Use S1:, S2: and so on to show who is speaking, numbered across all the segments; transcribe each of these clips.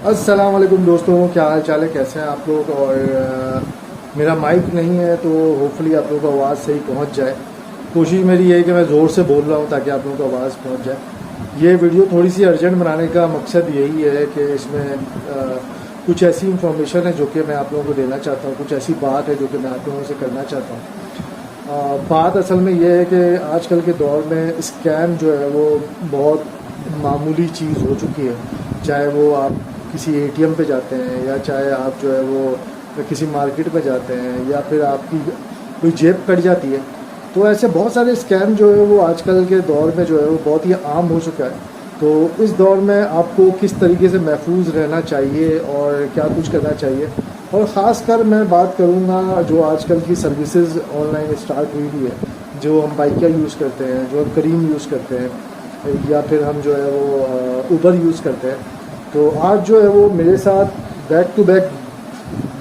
S1: अस्सलाम वालेकुम दोस्तों, क्या हाल चाल है, कैसे हैं आप लोग। और मेरा माइक नहीं है तो होपफुली आप लोगों को आवाज़ सही पहुंच जाए। कोशिश मेरी ये है कि मैं ज़ोर से बोल रहा हूं ताकि आप लोगों को आवाज़ पहुंच जाए। ये वीडियो थोड़ी सी अर्जेंट बनाने का मकसद यही है कि इसमें कुछ ऐसी इंफॉर्मेशन है जो कि मैं आप लोगों को देना चाहता हूँ, कुछ ऐसी बात है जो कि मैं आप लोगों से करना चाहता हूँ। बात असल में ये है कि आजकल के दौर में स्कैम जो है वो बहुत मामूली चीज़ हो चुकी है। चाहे वो आप किसी एटीएम पे जाते हैं या चाहे आप जो है वो किसी मार्केट में जाते हैं या फिर आपकी कोई जेब कट जाती है, तो ऐसे बहुत सारे स्कैम जो है वो आजकल के दौर में जो है वो बहुत ही आम हो चुका है। तो इस दौर में आपको किस तरीके से महफूज रहना चाहिए और क्या कुछ करना चाहिए, और ख़ासकर मैं बात करूँगा जो आजकल की सर्विसेज ऑनलाइन स्टार्ट हुई हुई है, जो हम बाइकिया यूज़ करते हैं, जो हम करीम यूज़ करते हैं या फिर हम जो है वो उबर यूज़ करते हैं। तो आज जो है वो मेरे साथ बैक टू बैक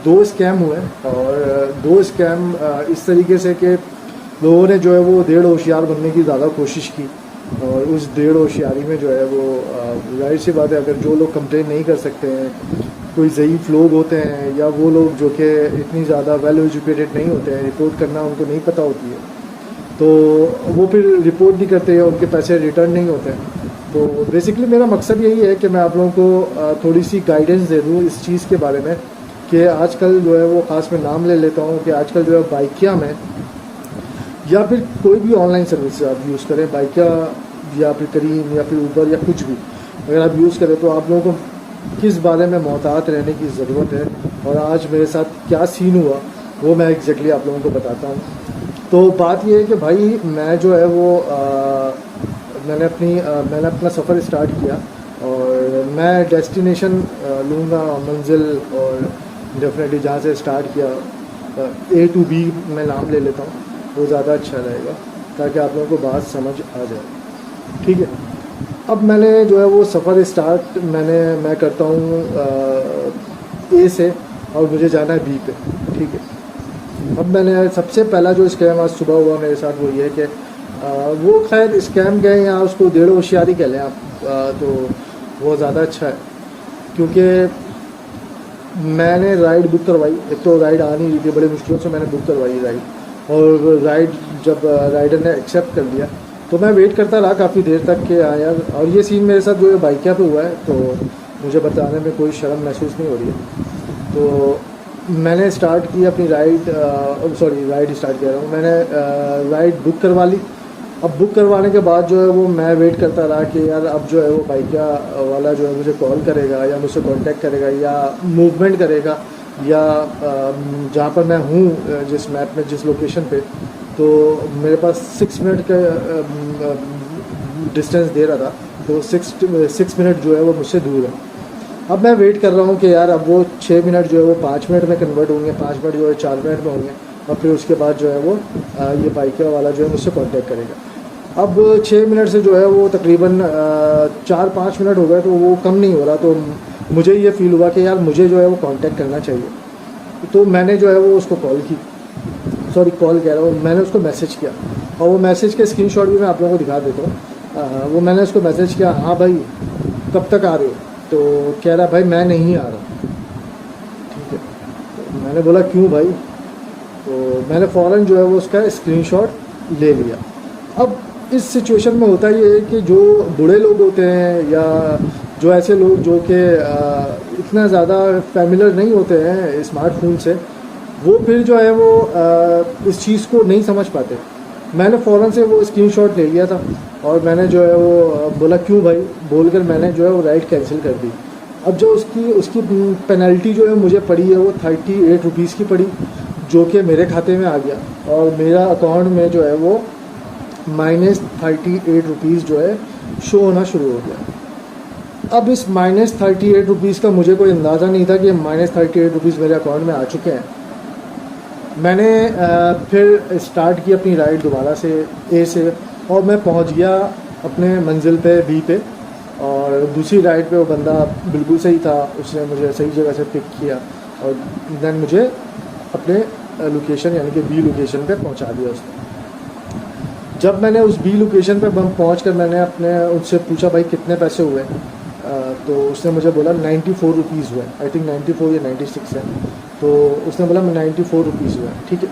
S1: 2 स्कैम हुए, और 2 स्कैम इस तरीके से कि लोगों ने जो है वो डेढ़ होशियार बनने की ज़्यादा कोशिश की, और उस डेढ़ होशियारी में जो है वो जाहिर सी बात है, अगर जो लोग कंप्लेन नहीं कर सकते हैं, कोई ज़ईफ़ लोग होते हैं या वो लोग जो कि इतनी ज़्यादा वेल एजुकेटेड नहीं होते हैं, रिपोर्ट करना उनको नहीं पता होती है, तो वो फिर रिपोर्ट नहीं करते हैं, उनके पैसे रिटर्न नहीं होते हैं। तो बेसिकली मेरा मकसद यही है कि मैं आप लोगों को थोड़ी सी गाइडेंस दे दूँ इस चीज़ के बारे में कि आजकल जो है वो ख़ास मैं नाम ले लेता हूँ कि आजकल जो है बाइकिया में या फिर कोई भी ऑनलाइन सर्विस आप यूज़ करें, बाइकिया या फिर करीम या फिर ऊबर या कुछ भी अगर आप यूज़ करें, तो आप लोगों को किस बारे में मोहतात रहने की ज़रूरत है। और आज मेरे साथ क्या सीन हुआ वो मैं एग्जैक्टली आप लोगों को बताता हूँ। तो बात ये है कि भाई मैं जो है वो मैंने अपना सफ़र स्टार्ट किया, और मैं डेस्टिनेशन लूँगा मंजिल, और डेफिनेटली जहाँ से स्टार्ट किया A to B मैं नाम ले लेता हूँ, वो ज़्यादा अच्छा रहेगा ताकि आप लोगों को बात समझ आ जाए। ठीक है, अब मैंने जो है वो सफ़र स्टार्ट मैं करता हूँ A से, और मुझे जाना है B पे। ठीक है, अब मैंने सबसे पहला जो स्कैम आज सुबह हुआ मेरे साथ वो ये है कि वो खैर स्कैम गए या उसको डेढ़ होशियारी कह लें आप, तो वो ज़्यादा अच्छा है, क्योंकि मैंने राइड बुक करवाई। एक तो राइड आ नहीं रही थी, बड़े मुश्किलों से मैंने बुक करवाई राइड, और राइड जब राइडर ने एक्सेप्ट कर लिया तो मैं वेट करता रहा काफ़ी देर तक कि हाँ यार। और ये सीन मेरे साथ जो है बाइकिया पे हुआ है, तो मुझे बताने में कोई शर्म महसूस नहीं हो रही है। तो मैंने स्टार्ट की अपनी राइड स्टार्ट कर रहा हूँ, मैंने राइड बुक करवा ली। अब बुक करवाने के बाद जो है वो मैं वेट करता रहा कि यार अब जो है वो बाइकिया वाला जो है मुझे कॉल करेगा या मुझसे कांटेक्ट करेगा या मूवमेंट करेगा, या जहाँ पर मैं हूँ जिस मैप में जिस लोकेशन पे, तो मेरे पास 6 मिनट का डिस्टेंस दे रहा था, तो 6 मिनट जो है वो मुझसे दूर है। अब मैं वेट कर रहा हूँ कि यार अब वो 6 मिनट जो है वो 5 मिनट में कन्वर्ट होंगे, 5 मिनट जो है 4 मिनट में होंगे, और फिर उसके बाद जो है वो ये बाइकिया वाला जो है मुझसे कांटेक्ट करेगा। अब 6 मिनट से जो है वो तकरीबन 4-5 मिनट हो गए, तो वो कम नहीं हो रहा। तो मुझे ये फ़ील हुआ कि यार मुझे जो है वो कांटेक्ट करना चाहिए। तो मैंने जो है वो उसको कॉल कह रहा हूँ, मैंने उसको मैसेज किया, और वो मैसेज के स्क्रीनशॉट भी मैं आप लोगों को दिखा देता हूँ। वो मैंने उसको मैसेज किया, हाँ भाई कब तक आ रहे हो? तो कह रहा भाई मैं नहीं आ रहा। ठीक है, तो मैंने बोला क्यों भाई? तो मैंने फ़ौरन जो है वो उसका स्क्रीनशॉट ले लिया। अब इस सिचुएशन में होता ये है कि जो बूढ़े लोग होते हैं या जो ऐसे लोग जो कि इतना ज़्यादा फैमिलियर नहीं होते हैं स्मार्टफोन से, वो फिर जो है वो इस चीज़ को नहीं समझ पाते। मैंने फ़ौरन से वो स्क्रीनशॉट ले लिया था, और मैंने जो है वो बोला क्यों भाई बोलकर मैंने जो है वो राइड कैंसिल कर दी। अब जो उसकी पेनल्टी जो है मुझे पड़ी है वो 38 रुपीज़ की पड़ी, जो कि मेरे खाते में आ गया, और मेरा अकाउंट में जो है वो -38 रुपीज़ जो है शो होना शुरू हो गया। अब इस -38 रुपीज़ का मुझे कोई अंदाज़ा नहीं था कि -38 रुपीज़ मेरे अकाउंट में आ चुके हैं। मैंने फिर स्टार्ट की अपनी राइड दोबारा से A से, और मैं पहुंच गया अपने मंजिल पे B पे, और दूसरी राइड पे वो बंदा बिल्कुल सही था, उसने मुझे सही जगह से पिक किया, और देन मुझे अपने लोकेशन यानी कि B लोकेशन पे पहुंचा दिया उसने। जब मैंने उस B लोकेशन पे पहुंचकर मैंने अपने उनसे पूछा भाई कितने पैसे हुए, तो उसने मुझे बोला 94 रुपीज़ हुआ है, आई थिंक 94 या 96 है। तो उसने बोला मैं 94 रुपीज़ हुआ है, ठीक है।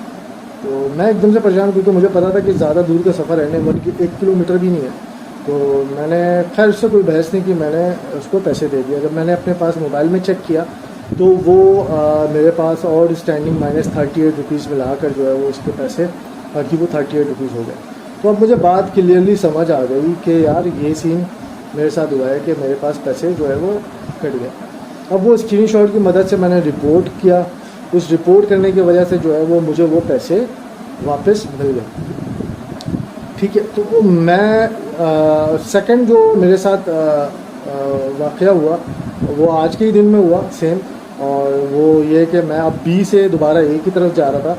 S1: तो मैं एकदम से परेशान, क्योंकि मुझे पता था कि ज़्यादा दूर का सफ़र है नहीं, बल्कि 1 किलोमीटर भी नहीं है। तो मैंने खैर उससे कोई बहस नहीं की, मैंने उसको पैसे दे दिया। जब मैंने अपने पास मोबाइल में चेक किया तो वो मेरे पास और स्टैंडिंग -38 रुपीज़ मिला कर जो है वो उसके पैसे बाकी वो 38 रुपीज़ हो गए। तो अब मुझे बात क्लियरली समझ आ गई कि यार ये सीन मेरे साथ हुआ है कि मेरे पास पैसे जो है वो कट गए। अब वो स्क्रीनशॉट की मदद से मैंने रिपोर्ट किया, उस रिपोर्ट करने की वजह से जो है वो मुझे वो पैसे वापस मिल गए, ठीक है। तो मैं सेकंड जो मेरे साथ वाक़या हुआ वो आज के ही दिन में हुआ सेम, और वो ये कि मैं अब बी से दोबारा ए की तरफ जा रहा था।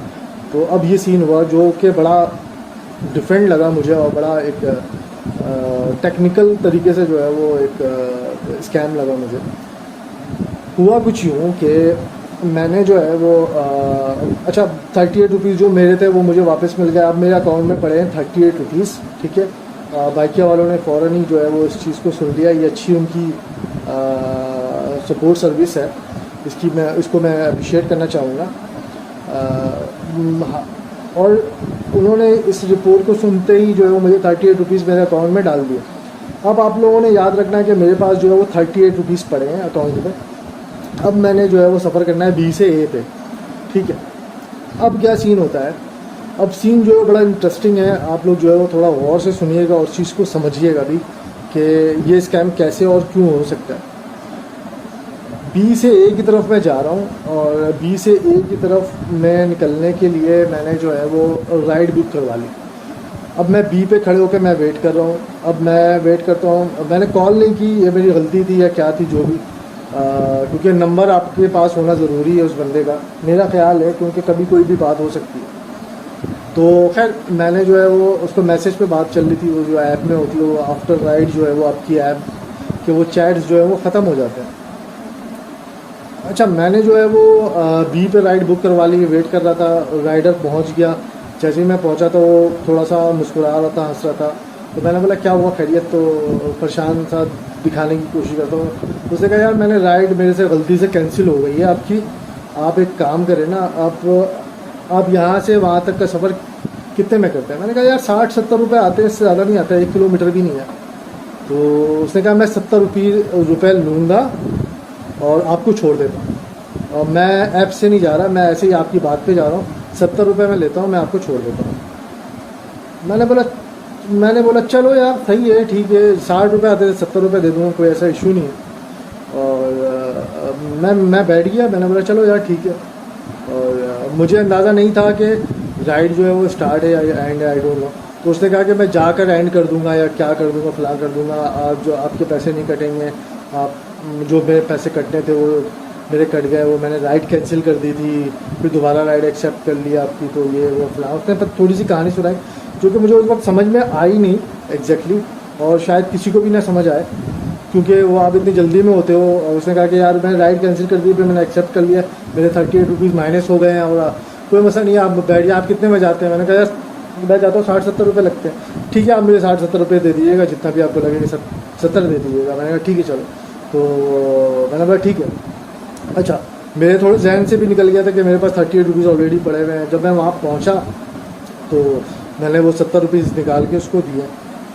S1: तो अब ये सीन हुआ जो कि बड़ा डिफरेंट लगा मुझे, और बड़ा एक टेक्निकल तरीके से जो है वो एक स्कैम लगा मुझे। हुआ कुछ यूँ कि मैंने जो है वो अच्छा 38 रुपीज़ जो मेरे थे वो मुझे वापस मिल गया। अब मेरे अकाउंट में पड़े हैं 38 रुपीज़, ठीक है। बाइकिया वालों ने फ़ौरन ही जो है वो इस चीज़ को सुन लिया। ये अच्छी उनकी सपोर्ट सर्विस है, इसको मैं अप्रिशिएट करना चाहूँगा। और उन्होंने इस रिपोर्ट को सुनते ही जो है वो मुझे 38 रुपीज़ मेरे अकाउंट में डाल दिए। अब आप लोगों ने याद रखना है कि मेरे पास जो है वो 38 रुपीज़ पड़े हैं अकाउंट में। अब मैंने जो है वो सफ़र करना है बी से ए पे, ठीक है। अब क्या सीन होता है, अब सीन जो है बड़ा इंटरेस्टिंग है। आप लोग जो है वो थोड़ा गौर से सुनिएगा और चीज़ को समझिएगा भी कि ये स्कैम कैसे और क्यों हो सकता है। बी से ए की तरफ मैं जा रहा हूँ, और बी से ए की तरफ मैं निकलने के लिए मैंने जो है वो राइड बुक करवा ली। अब मैं बी पे खड़े होकर मैं वेट कर रहा हूँ। अब मैं वेट करता हूँ, मैंने कॉल नहीं की, ये मेरी गलती थी या क्या थी जो भी, क्योंकि नंबर आपके पास होना ज़रूरी है उस बंदे का, मेरा ख्याल है, क्योंकि कभी कोई भी बात हो सकती है। तो खैर मैंने जो है वो उसको मैसेज पे बात चल रही थी, वो जो ऐप में होती है वो आफ्टर राइड जो है वो आपकी ऐप के वो चैट्स जो है वो ख़त्म हो जाते हैं। अच्छा मैंने जो है वो बी पे राइड बुक करवा ली, वेट कर रहा था, राइडर पहुंच गया। जैसे ही मैं पहुंचा तो वो थोड़ा सा मुस्कुरा रहा था, हंस रहा था। तो मैंने बोला क्या हुआ खैरियत, तो परेशान सा दिखाने की कोशिश करता हूँ। उसने कहा यार मैंने राइड मेरे से गलती से कैंसिल हो गई है आपकी, आप एक काम करें ना, आप यहाँ से वहाँ तक का सफ़र कितने में करते हैं। मैंने कहा यार 60-70 रुपये आते हैं, इससे ज़्यादा नहीं आता, 1 किलोमीटर भी नहीं है। तो उसने कहा मैं 70 रुपये लूँगा और आपको छोड़ देता हूँ, और मैं ऐप से नहीं जा रहा, मैं ऐसे ही आपकी बात पे जा रहा हूँ, 70 रुपये मैं लेता हूँ, मैं आपको छोड़ देता हूँ। मैंने बोला चलो यार सही है, ठीक है, 60 रुपये आते थे, 70 रुपये दे दूँगा, कोई ऐसा इशू नहीं है। और मैं बैठ गया, मैंने बोला चलो यार ठीक है। और मुझे अंदाज़ा नहीं था कि राइड जो है वो स्टार्ट है या एंड है, आई डोंट नो। तो उसने कहा कि मैं जाकर एंड कर दूंगा या क्या कर दूंगा, फलां कर दूंगा, आप जो आपके पैसे नहीं कटेंगे, आप जो मेरे पैसे कटने थे वो मेरे कट गए, वो मैंने राइड कैंसिल कर दी थी, फिर दोबारा राइड एक्सेप्ट कर लिया आपकी, तो ये वो फलां। उसने थोड़ी सी कहानी सुनाई जो कि मुझे उस वक्त समझ में आई नहीं एग्जैक्टली, और शायद किसी को भी ना समझ आए क्योंकि वो आप इतनी जल्दी में होते हो। और उसने कहा कि यार मैंने राइड कैंसिल कर दी, फिर मैंने एक्सेप्ट कर लिया, मेरे 38 रुपीज़ माइनस हो गए हैं, और कोई मसला नहीं है, आप बैठ जाए, आप कितने में जाते हैं। मैंने कहा यार मैं जाता हूँ 60-70 रुपये लगते हैं, ठीक है आप मुझे 60-70 रुपये दे दीजिएगा, जितना भी आपको लगेगा 70 दे दीजिएगा। मैंने कहा ठीक है चलो। तो मैंने बोला ठीक है। अच्छा मेरे थोड़े जहन से भी निकल गया था कि मेरे पास 38 रुपीज़ ऑलरेडी पड़े हुए हैं। जब मैं वहाँ पहुँचा तो मैंने वो 70 रुपीज़ निकाल के उसको दिए।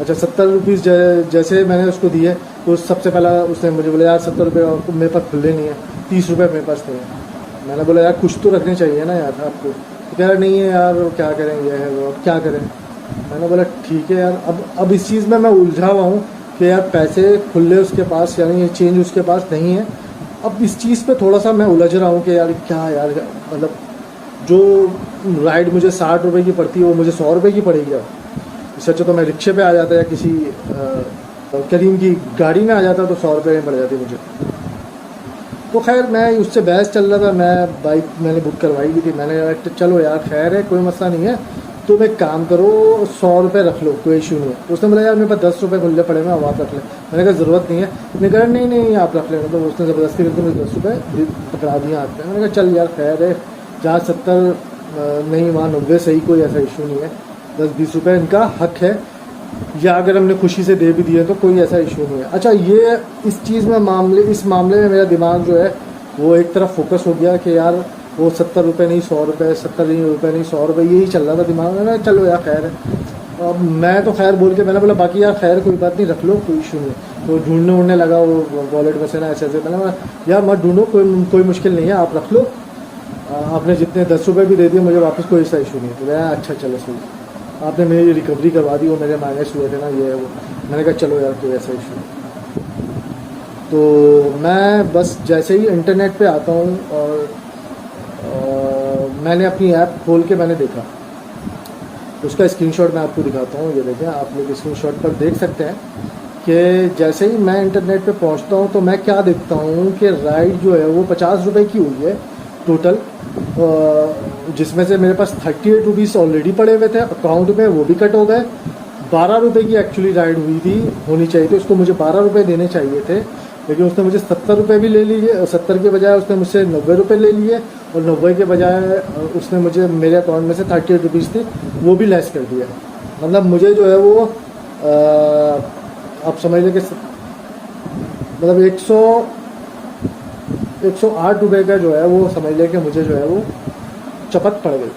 S1: अच्छा 70 रुपीज़ जैसे मैंने उसको दिए तो सबसे पहला उसने मुझे बोला यार 70 रुपये मेरे पास खुले नहीं है, 30 रुपये मेरे पास नहीं है। मैंने बोला यार कुछ तो रखने चाहिए ना यार आपको। तो कह रहा नहीं है यार क्या करेंगे है वो, अब क्या करें। मैंने बोला ठीक है यार, अब इस चीज़ में मैं उलझा हुआ हूँ कि यार पैसे खुले उसके पास, यानी ये चेंज उसके पास नहीं है। अब इस चीज़ पे थोड़ा सा मैं उलझ रहा हूँ कि यार क्या यार, मतलब जो राइड मुझे 60 रुपये की पड़ती है वो मुझे 100 रुपये की पड़ेगी। अब इससे अच्छा तो मैं रिक्शे पे आ जाता या किसी करीम की गाड़ी में आ जाता तो 100 रुपये में पड़ जाती मुझे। तो खैर मैं उससे बहस चल रहा था, मैं बाइक मैंने बुक करवाई हुई थी। मैंने चलो यार खैर है, कोई मसला नहीं है, तुम एक काम करो 100 रुपये रख लो, कोई इशू नहीं है। तो उसने बोला यार मेरे पास 10 रुपये खुले पड़े हैं, आप रख लें। मैंने कहा ज़रूरत नहीं है। उसने कहा नहीं आप रख लेना। तो उसने ज़बरदस्ती करके मुझे 10 रुपये पकड़ा दिया हाथ में। मैंने कहा चल यार खैर है, जहाँ 70 नहीं वहाँ 90 सही, कोई ऐसा इशू नहीं है, 10-20 रुपये इनका हक है। या अगर हमने खुशी से दे भी दिए तो कोई ऐसा इशू नहीं है। अच्छा, ये इस चीज़ में इस मामले में मेरा दिमाग जो है वो एक तरफ फोकस हो गया कि यार वो 70 रुपये नहीं 100 रुपये, 70 रुपये नहीं 100 रुपये, यही चल रहा था दिमाग में ना। चलो यार खैर है, अब मैं तो खैर बोल के मैंने बोला बाकी यार खैर कोई बात नहीं, रख लो, कोई इशू नहीं। तो ढूंढने उड़ने लगा वो वॉलेट में से ना, ऐसे ऐसे। मैंने यार मत ढूंढो, कोई मुश्किल नहीं है, आप रख लो, आपने जितने 10 रुपये भी दे दिए मुझे वापस, कोई ऐसा इशू नहीं। तो मैं अच्छा चलो सही, आपने मेरी रिकवरी करवा दी, वो मेरे माइनस हुए थे ना ये वो। मैंने कहा चलो यार कोई ऐसा इशू नहीं। तो मैं बस जैसे ही इंटरनेट पे आता हूँ और मैंने अपनी ऐप खोल के मैंने देखा, उसका स्क्रीनशॉट मैं आपको दिखाता हूँ। ये देखें, आप लोग स्क्रीनशॉट पर देख सकते हैं कि जैसे ही मैं इंटरनेट पे पहुँचता हूँ तो मैं क्या देखता हूँ कि राइड जो है वो 50 रुपये की हुई है टोटल, जिसमें से मेरे पास 38 रुपीज़ ऑलरेडी पड़े हुए थे अकाउंट में, वो भी कट हो गए। 12 रुपये की एक्चुअली राइड हुई थी, होनी चाहिए थी, उसको मुझे 12 रुपये देने चाहिए थे, लेकिन उसने मुझे 70 रुपये भी ले लिए। 70 के बजाय उसने मुझसे 90 रुपये ले लिए, और 90 के बजाय उसने मुझे मेरे अकाउंट में से 38 रुपीज़ थी वो भी लेस कर दिया। मतलब मुझे जो है वो आप समझ लें कि मतलब 108 रुपये का जो है वो समझ लें कि मुझे जो है वो चपत पड़ गई।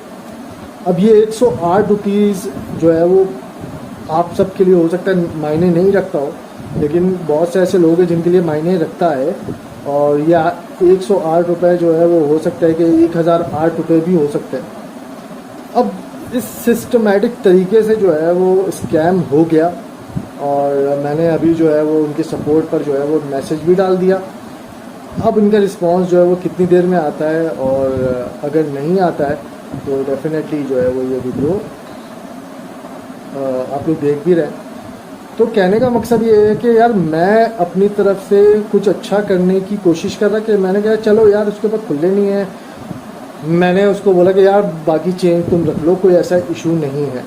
S1: अब ये 108 रुपीज़ जो है वो आप सब के लिए हो सकता है मायने नहीं रखता हो, लेकिन बहुत से ऐसे लोग हैं जिनके लिए मायने रखता है। और ये 108 रुपये जो है वो हो सकता है कि 1008 रुपये भी हो सकते हैं। अब इस सिस्टमेटिक तरीके से जो है वो स्कैम हो गया, और मैंने अभी जो है वो उनके सपोर्ट पर जो है वो मैसेज भी डाल दिया। अब इनका रिस्पांस जो है वो कितनी देर में आता है, और अगर नहीं आता है तो डेफिनेटली जो है वो ये वीडियो आप लोग देख भी रहे हैं। तो कहने का मकसद ये है कि यार मैं अपनी तरफ से कुछ अच्छा करने की कोशिश कर रहा, कि मैंने कहा चलो यार उसके पास खुले नहीं है, मैंने उसको बोला कि यार बाकी चेंज तुम रख लो, कोई ऐसा इशू नहीं है,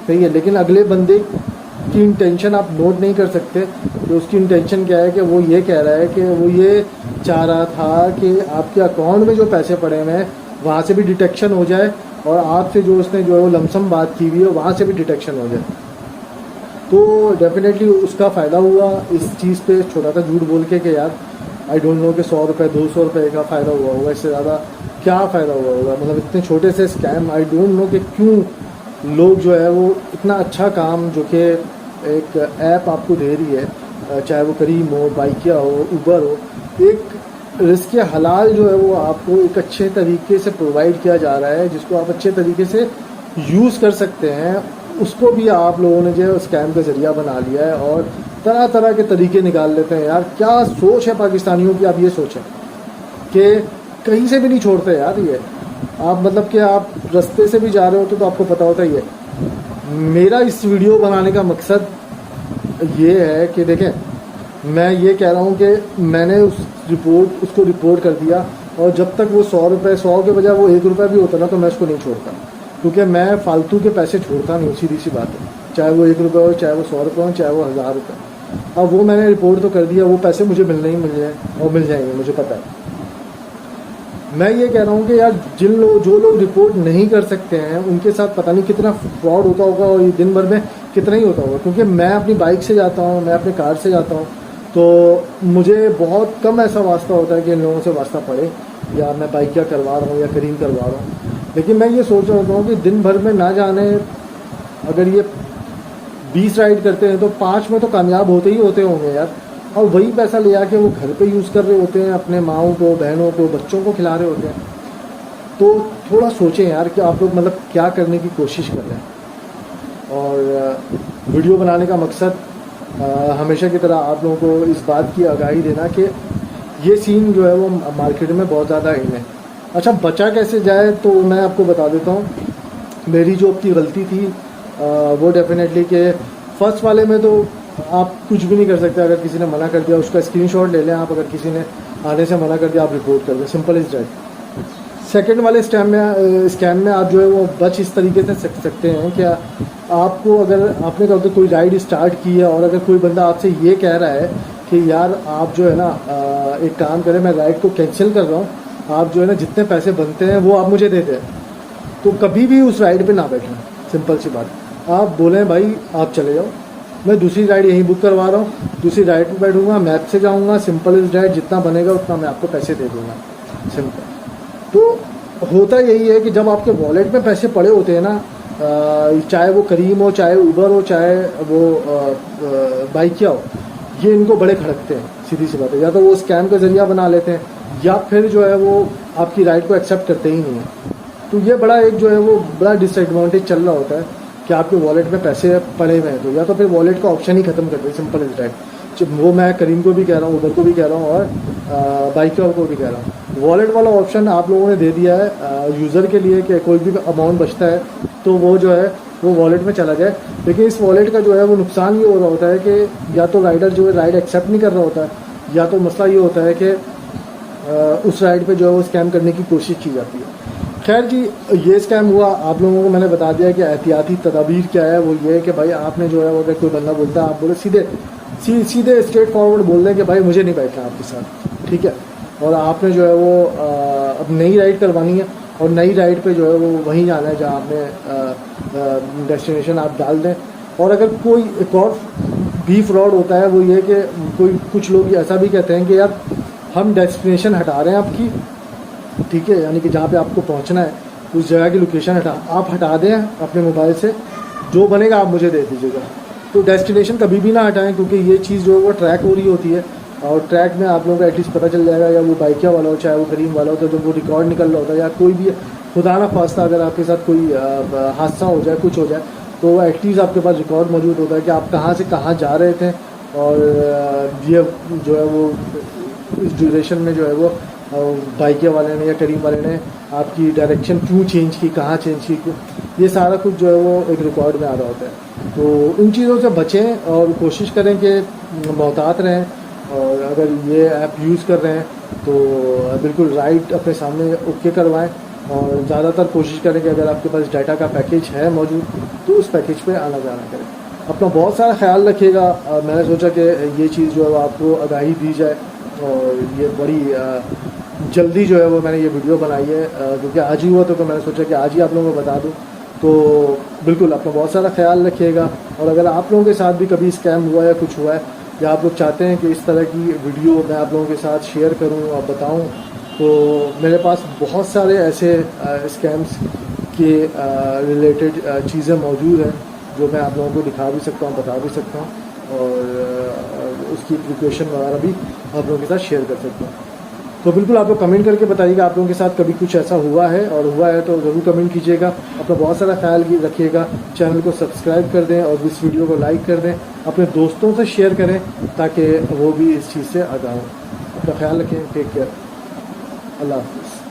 S1: सही है। लेकिन अगले बंदे की इंटेंशन आप नोट नहीं कर सकते, तो उसकी इंटेंशन क्या है कि वो ये कह रहा है कि वो ये चाह रहा था कि आपके अकाउंट में जो पैसे पड़े हुए हैं वहाँ से भी डिटेक्शन हो जाए, और आपसे जो उसने जो है वो लमसम बात की हुई है वहाँ से भी डिटेक्शन हो जाए। तो डेफिनेटली उसका फ़ायदा हुआ इस चीज़ पे, छोटा सा झूठ बोल के कि यार आई डोंट नो कि 100 रुपये 200 रुपये का फ़ायदा हुआ होगा, इससे ज़्यादा क्या फ़ायदा हुआ होगा। मतलब इतने छोटे से स्कैम, आई डोंट नो कि क्यों लोग जो है वो इतना अच्छा काम जो कि एक ऐप आपको दे रही है, चाहे वो करीम हो, बाइकिया हो, उबर हो, एक रिस्क हलाल जो है वो आपको एक अच्छे तरीके से प्रोवाइड किया जा रहा है, जिसको आप अच्छे तरीके से यूज़ कर सकते हैं, उसको भी आप लोगों ने जो है स्कैम का ज़रिया बना लिया है, और तरह तरह के तरीके निकाल लेते हैं। यार क्या सोच है पाकिस्तानियों की, आप ये सोचें कि कहीं से भी नहीं छोड़ते यार ये। आप मतलब कि आप रास्ते से भी जा रहे होते तो आपको पता होता ही है। मेरा इस वीडियो बनाने का मकसद ये है कि देखें, मैं ये कह रहा हूँ कि मैंने उसको रिपोर्ट कर दिया, और जब तक वो 100 रुपये, 100 के बजाय वो 1 रुपया भी होता ना तो मैं उसको नहीं छोड़ता, क्योंकि मैं फालतू के पैसे छोड़ता नहीं, सीधी सी बात है। चाहे वो 1 रुपये हो, चाहे वो 100 रुपये हो, चाहे वो 1000 रुपये। अब वो मैंने रिपोर्ट तो कर दिया, वो पैसे मुझे मिलने ही मिल जाए, और मिल जाएंगे, मुझे पता है। मैं ये कह रहा हूँ कि यार जो लोग रिपोर्ट नहीं कर सकते हैं उनके साथ पता नहीं कितना फ्रॉड होता होगा, और ये दिन भर में कितना ही होता होगा। क्योंकि मैं अपनी बाइक से जाता हूँ, मैं अपने कार से जाता हूँ, तो मुझे बहुत कम ऐसा वास्ता होता है कि इन लोगों से वास्ता पड़े, या मैं बाइकिया करवा रहा हूँ या करीम करवा रहा हूँ। लेकिन मैं ये सोच रहा हूँ कि दिन भर में ना जाने अगर ये 20 राइड करते हैं तो 5 में तो कामयाब होते ही होते होंगे यार, और वही पैसा ले आके वो घर पे यूज़ कर रहे होते हैं, अपने माँओं को, बहनों को, बच्चों को खिला रहे होते हैं। तो थोड़ा सोचें यार कि आप लोग मतलब क्या करने की कोशिश कर रहे हैं। और वीडियो बनाने का मकसद हमेशा की तरह आप लोगों को इस बात की आगाही देना कि ये सीन जो है वो मार्केट में बहुत ज़्यादा इन है। अच्छा, बचा कैसे जाए तो मैं आपको बता देता हूँ। मेरी जो अपनी गलती थी वो डेफिनेटली कि फ़र्स्ट वाले में तो आप कुछ भी नहीं कर सकते। अगर किसी ने मना कर दिया उसका स्क्रीनशॉट ले लें आप, अगर किसी ने आने से मना कर दिया आप रिपोर्ट कर दें, सिंपल इज़ दैट। सेकंड वाले स्कैम में आप जो है वो बच इस तरीके से सकते हैं कि आपको, अगर आपने कभी कोई राइड स्टार्ट की है और अगर कोई बंदा आपसे ये कह रहा है कि यार आप जो है ना एक काम करें, मैं राइड को कैंसिल कर रहा हूँ, आप जो है ना जितने पैसे बनते हैं वो आप मुझे दे दें, तो कभी भी उस राइड पे ना बैठना, सिंपल सी बात। आप बोलें भाई आप चले जाओ, मैं दूसरी राइड यहीं बुक करवा रहा हूँ, दूसरी राइड पर बैठूंगा, मैप से जाऊँगा, सिंपल इज राइड, जितना बनेगा उतना मैं आपको पैसे दे दूँगा, सिंपल। तो होता यही है कि जब आपके वॉलेट में पैसे पड़े होते हैं ना, चाहे वो करीम हो, चाहे उबर हो, चाहे वो बाइकिया हो, ये इनको बड़े खड़कते हैं, सीधी सी बात है। या तो वो स्कैम का जरिया बना लेते हैं, या फिर जो है वो आपकी राइड को एक्सेप्ट करते ही नहीं है। तो ये बड़ा एक जो है वो बड़ा डिसएडवांटेज चल रहा होता है कि आपके वॉलेट में पैसे पड़े हुए हैं, तो या तो फिर वॉलेट का ऑप्शन ही खत्म कर दे, सिंपल इज दैट। वो मैं करीम को भी कह रहा हूँ, उबर को भी कह रहा हूँ, और बाइकर को भी कह रहा हूँ, वॉलेट वाला ऑप्शन आप लोगों ने दे दिया है यूज़र के लिए कि कोई भी अमाउंट बचता है तो वो जो है वो वॉलेट में चला जाए। लेकिन इस वॉलेट का जो है वो नुकसान ये हो रहा होता है कि या तो राइडर जो है राइड एक्सेप्ट नहीं कर रहा होता है, या तो मसला ये होता है कि उस राइड पे जो है वो स्कैम करने की कोशिश की जाती है। खैर जी, ये स्कैम हुआ, आप लोगों को मैंने बता दिया कि एहतियाती तदाबीर क्या है। वो ये है कि भाई आपने जो है वो अगर कोई बंदा बोलता है, आप बोले सीधे स्ट्रेट फॉरवर्ड बोल दें कि भाई मुझे नहीं बैठना आपके साथ, ठीक है। और आपने जो है वो अब नई राइड करवानी है, और नई राइड पे जो है वो वहीं जाना है जहाँ आपने डेस्टिनेशन आप डाल दें। और अगर कोई एक और भी फ्रॉड होता है, वो ये कि कुछ लोग ऐसा भी कहते हैं कि यार हम डेस्टिनेशन हटा रहे हैं आपकी, ठीक है, यानी कि जहाँ पे आपको पहुँचना है उस जगह की लोकेशन आप हटा दें अपने मोबाइल से, जो बनेगा आप मुझे दे दीजिएगा। तो डेस्टिनेशन कभी भी ना हटाएं, क्योंकि ये चीज़ जो है वो ट्रैक हो रही होती है, और ट्रैक में आप लोगों को एटलीस्ट पता चल जाएगा, या वो बाइकिया वाला हो चाहे वो करीम वाला हो, तो जब वो रिकॉर्ड निकल रहा होता है, या कोई भी खुदा ना खास्ता अगर आपके साथ कोई हादसा हो जाए, कुछ हो जाए, तो एटलीस्ट आपके पास रिकॉर्ड मौजूद होता है कि आप कहाँ से कहाँ जा रहे थे, और ये जो है वो इस ड्यूरेशन में जो है वो बाइकिया वाले ने या करीम वाले ने आपकी डायरेक्शन क्यों चेंज की, कहाँ चेंज की, ये सारा कुछ जो है वो एक रिकॉर्ड में आ रहा होता है। तो इन चीज़ों से बचें और कोशिश करें कि मोहतात रहें, और अगर ये ऐप यूज़ कर रहे हैं तो बिल्कुल राइट अपने सामने ओके करवाएं, और ज़्यादातर कोशिश करें कि अगर आपके पास डाटा का पैकेज है मौजूद तो उस पैकेज पे आना जाना करें। अपना बहुत सारा ख्याल रखिएगा। मैंने सोचा कि ये चीज़ जो है आपको आगाही दी जाए, और ये बड़ी जल्दी जो है वो मैंने ये वीडियो बनाई है, क्योंकि आज ही हुआ तो मैंने सोचा कि आज ही आप लोगों को बता दूं। तो बिल्कुल अपना बहुत सारा ख्याल रखिएगा, और अगर आप लोगों के साथ भी कभी स्कैम हुआ है, कुछ हुआ है, या आप लोग चाहते हैं कि इस तरह की वीडियो मैं आप लोगों के साथ शेयर करूं और बताऊं, तो मेरे पास बहुत सारे ऐसे स्कैम्स के रिलेटेड चीज़ें मौजूद हैं जो मैं आप लोगों को दिखा भी सकता हूं, बता भी सकता हूं, और उसकी प्रिकॉशन वगैरह भी आप लोगों के साथ शेयर कर सकता हूँ। तो बिल्कुल आप लोग कमेंट करके बताइएगा आप लोगों के साथ कभी कुछ ऐसा हुआ है, और हुआ है तो ज़रूर कमेंट कीजिएगा। अपना बहुत सारा ख्याल रखिएगा, चैनल को सब्सक्राइब कर दें, और इस वीडियो को लाइक कर दें, अपने दोस्तों से शेयर करें ताकि वो भी इस चीज़ से आगाह हों। अपना ख्याल रखें, टेक केयर, अल्लाह हाफ़िज़।